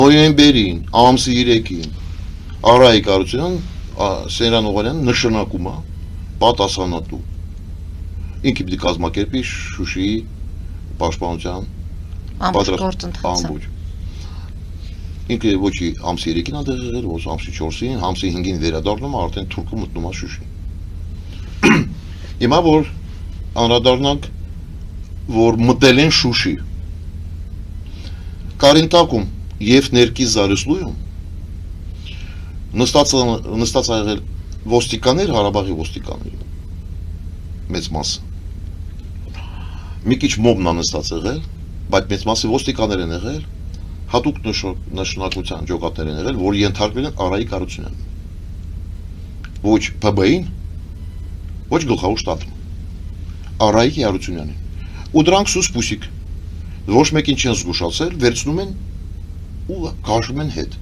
Նոյեմբերին, ամսի 3-ին Արայիկ Արությունյան Սերան Օղանյան նշանակում է պատասխանատու։ Ինքը պիտի կազմակերպի Շուշիի պաշտպանության Ամբողջ ինքը ոչի ամսի 3-ին ա դեղել, ոչ ամսի 4-ին, ամսի 5-ին վերադառնում է, արդեն Թուրքում մտնում է Շուշի։ Հիմա որ անդրադառնանք, որ մտել են Շուշի, Կարինտակում եւ ներքիզ Զարեսլույում նստած ա եղել ոստիկաններ, Հարաբաղի ոստիկաններ, մեծ մասը։ Մի քիչ մոբն ա նստած եղել, բայց մեծ մասը ոստիկաններ են եղել, հատուկ նշանակության ջոկատներ են եղել, որ ենթարկվել են Արայիկ Արությունյանին։ Ոչ ՓԲ-ին, ոչ գլխավոր շտաբին, Արայիկ Արությունյանին։ Ու դրանք սուս պուսիկ, ոչ մեկին չեն զգուշացել, վերցնում են ու քաշում են հետ։